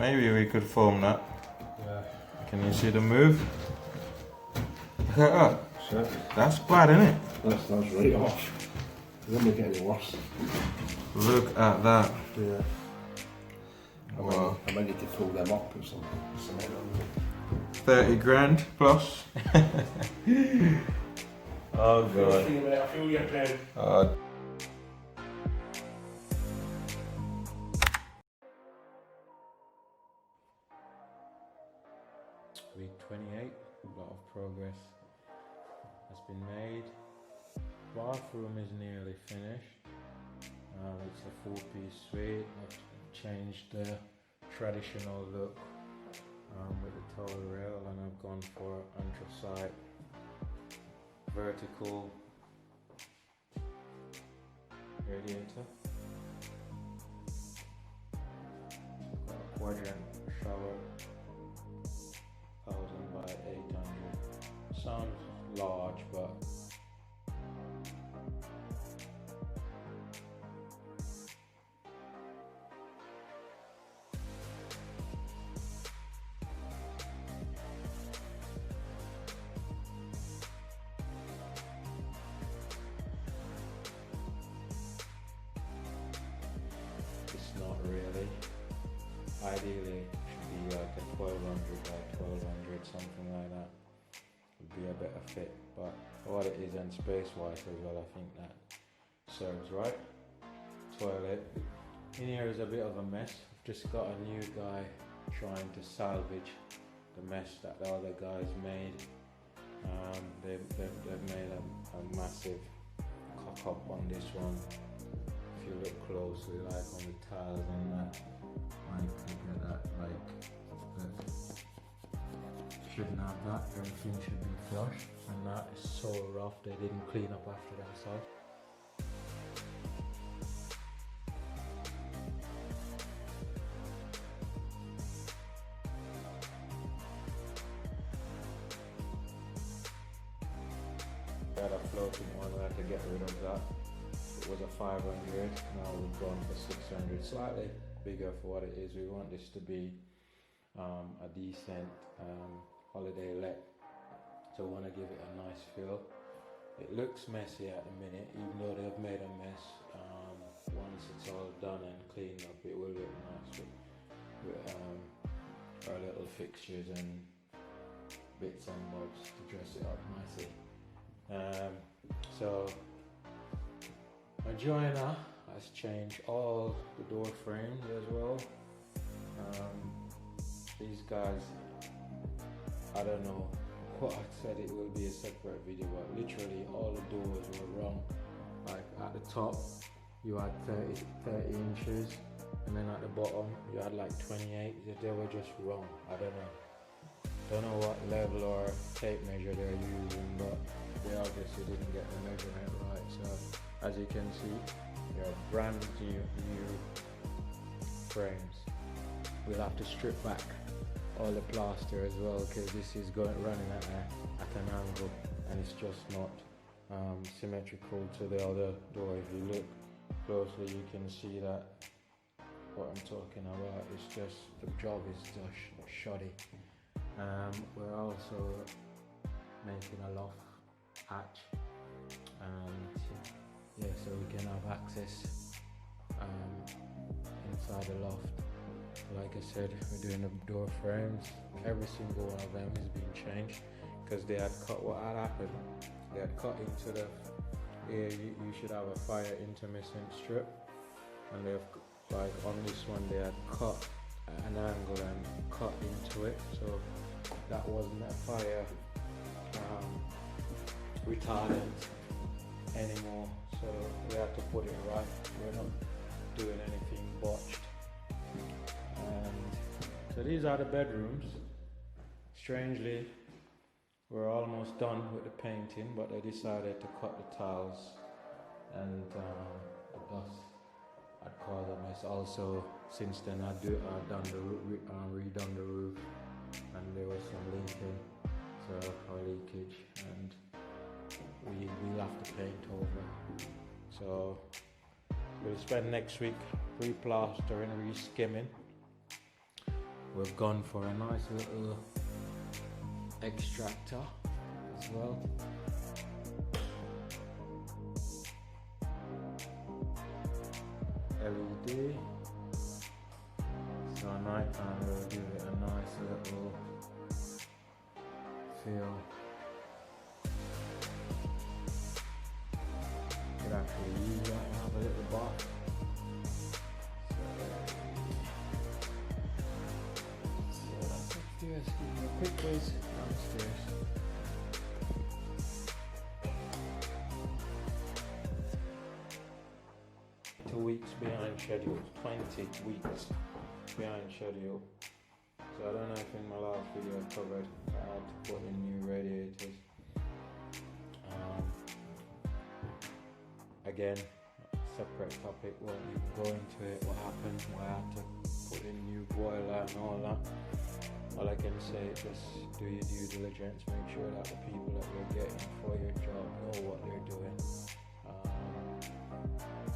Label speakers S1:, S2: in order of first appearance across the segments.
S1: Maybe we could film that.
S2: Yeah.
S1: Can you see the move? Look at that.
S2: So,
S1: That's bad, isn't it?
S2: that's right off. It won't get any worse.
S1: Look at that.
S2: Yeah.
S1: Wow.
S2: I might need to pull them up or something.
S1: 30 grand plus. Oh god.
S2: I feel your pain.
S1: Week 28, a lot of progress has been made. Bathroom is nearly finished. It's a 4-piece suite. I've changed the traditional look with the towel rail, and I've gone for anthracite vertical radiator. Got a quadrant shower, 1000 by 800. Sounds large, but it's not really. Ideally, it should be like a 1200 by 1200, something like that. Would be a better fit, but what it is and space-wise as well, I think that serves right. Toilet. In here is a bit of a mess. I've just got a new guy trying to salvage the mess that the other guys made. They've made a massive cock up on this one. If you look closely, like on the tiles and that, like look at that, like shouldn't have that. Everything should be flush, and that is so rough. They didn't clean up after themselves. I had a floating one, I had to get rid of that. It was a 500, now we've gone for 600, slightly bigger for what it is. We want this to be a decent holiday let, so we want to give it a nice feel. It looks messy at the minute, even though they've made a mess. Once it's all done and cleaned up, it will look nice with our little fixtures and bits and bobs to dress it up nicely. So my joiner has changed all the door frames as well. These guys, I don't know what I said, it will be a separate video, but literally all the doors were wrong. Like at the top you had 30 inches, and then at the bottom you had like 28. They were just wrong. I don't know what level or tape measure they're using, but they obviously didn't get the measurement right. So as you can see, they are brand new frames. We'll have to strip back all the plaster as well, because this is running at an angle, and it's just not symmetrical to the other door. If you look closely, you can see that what I'm talking about. It's just, the job is just shoddy. We're also making a loft hatch, and yeah, so we can have access inside the loft. Like I said, we're doing the door frames. Every single one of them is being changed, because they had cut, what had happened, they had cut into the, you should have a fire intermittent strip, and they've, like on this one, they had cut at an angle and cut into it, so that wasn't a fire retardant anymore, so we had to put it right. We're not doing anything botched. And so these are the bedrooms. Strangely, we're almost done with the painting, but they decided to cut the tiles, and the dust had caused a mess. Also, since then I've redone the roof, and there was some leaking, leakage, and we'll have to paint over. So we'll spend next week re-plastering, re-skimming, we've gone for a nice little extractor as well. LED. So at night time we'll give it a nice little feel. You could actually use that and have a little bath. So that's upstairs. Give you a quick visit downstairs. 2 weeks behind schedule, 20 weeks behind schedule. So I don't know if in my last video I covered I had to put in new radiators. Again, separate topic, won't even go into it, what happened, why I had to put in new boiler and all that. All I can say is just do your due diligence, make sure that the people that you're getting for your job know what they're doing.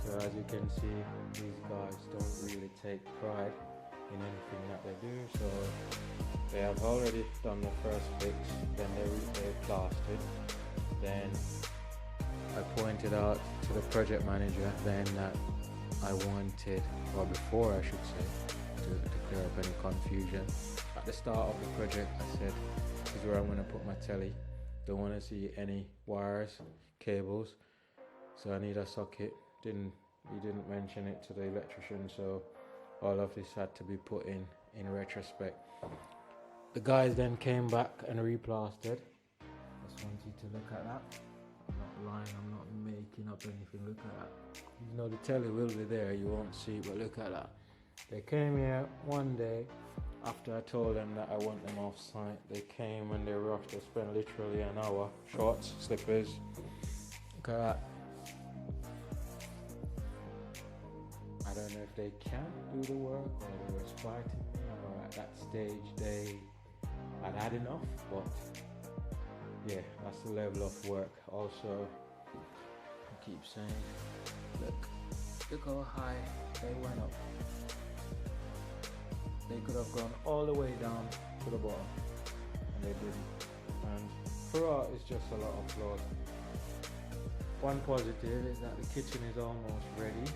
S1: So as you can see, these guys don't really take pride in anything that they do. So they have already done the first fix, then they plastered. Then I pointed out to the project manager then that I wanted, or before I should say, to clear up any confusion. At the start of the project I said, this is where I'm going to put my telly. Don't want to see any wires, cables, so I need a socket. He didn't mention it to the electrician, so all of this had to be put in retrospect. The guys then came back and replastered. Just want you to look at that. I'm not lying, I'm not making up anything. Look at that. You know the telly will be there, you won't see, but look at that. They came here one day after I told them that I want them off site. They came and they rushed. They spent literally an hour. Shorts, slippers. Look at that. I don't know if they can't do the work or they were spiting me, or at that stage they had had enough, but yeah, that's the level of work. Also, I keep saying, look how high they went up. They could have gone all the way down to the bottom, and they didn't. And throughout, it's just a lot of flaws. One positive is that the kitchen is almost ready.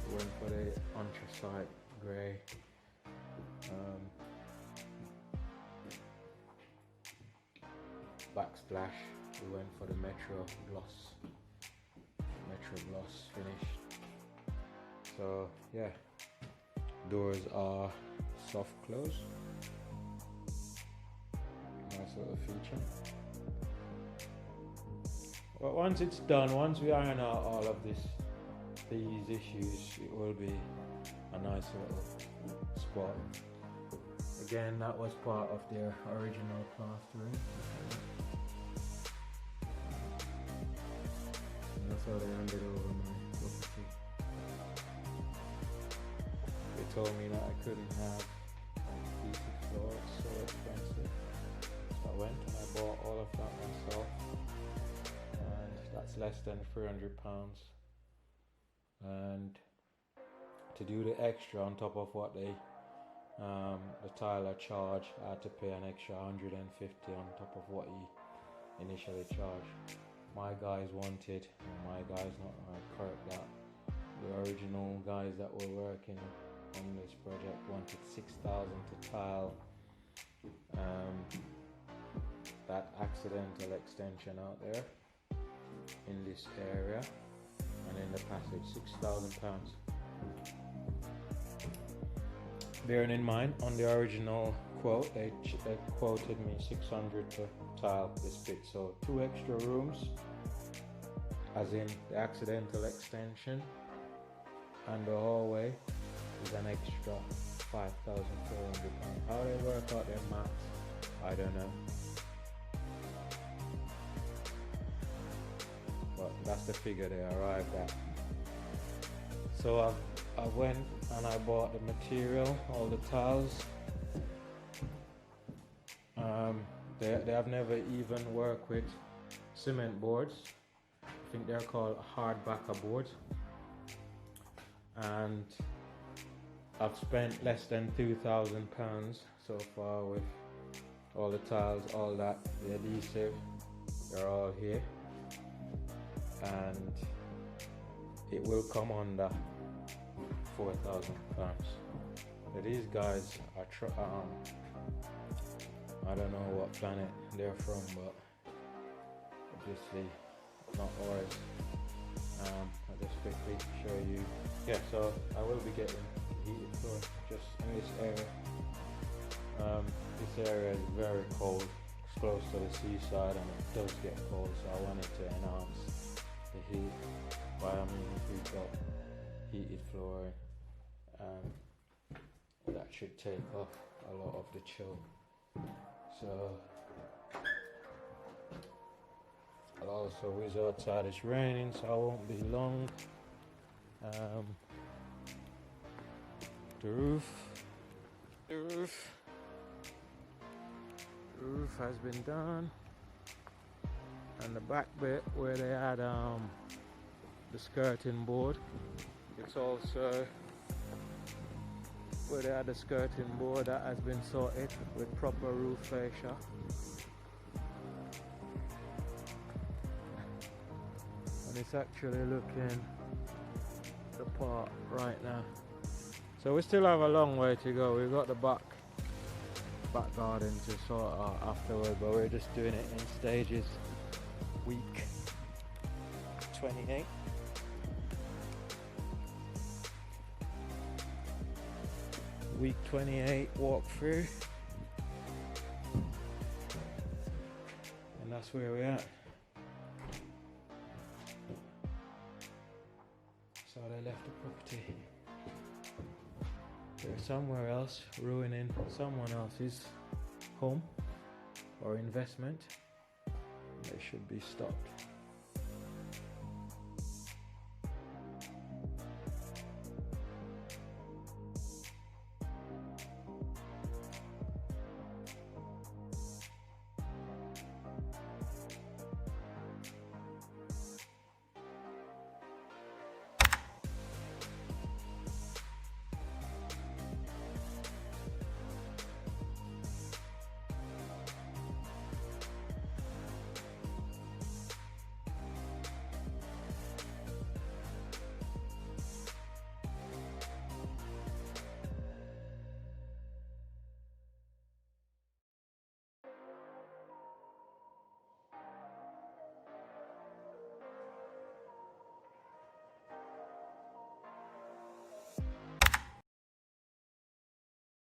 S1: We went for the anthracite grey. Backsplash, we went for the Metro gloss finish. So yeah, doors are soft close, nice little feature. But once it's done, once we iron out all of these issues, it will be a nice little spot. Again, that was part of their original plastering. And that's how they handed over my property. They told me that I couldn't have adhesive floor, it's so expensive. So I went and I bought all of that myself, and that's less than £300. And to do the extra on top of what the tiler charged, I had to pay an extra 150 on top of what he initially charged. My guys wanted, my guys, not correct that, the original guys that were working on this project wanted 6,000 to tile that accidental extension out there in this area and in the passage. £6,000. Bearing in mind, on the original quote, they quoted me 600 to tile this bit, so 2 extra rooms, as in the accidental extension, and the hallway is an extra £5,400. How they work out their maths, I don't know, but that's the figure they arrived at. So I went and I bought the material, all the tiles. They have never even worked with cement boards. I think they're called hard backer boards. And I've spent less than £2,000 so far with all the tiles, all that, the adhesive, they're all here, and it will come under £4,000. So these guys are I don't know what planet they're from, but obviously not ours. I'll just quickly show you. Yeah, so I will be getting heated floor just in this area. This area is very cold. It's close to the seaside and it does get cold, so I wanted to enhance the heat. But I mean, if we've got heated flooring, that should take off a lot of the chill. So I'll also whiz outside. It's raining, so I won't be long. The roof has been done, and the back bit where they had the skirting board, it's also where they had the skirting board that has been sorted with proper roof fascia. And it's actually looking the part right now. So we still have a long way to go. We've got the back garden to sort out afterward, but we're just doing it in stages. Week 28. Week 28 walkthrough, and that's where we're at. So they left the property. They're somewhere else, ruining someone else's home or investment. They should be stopped.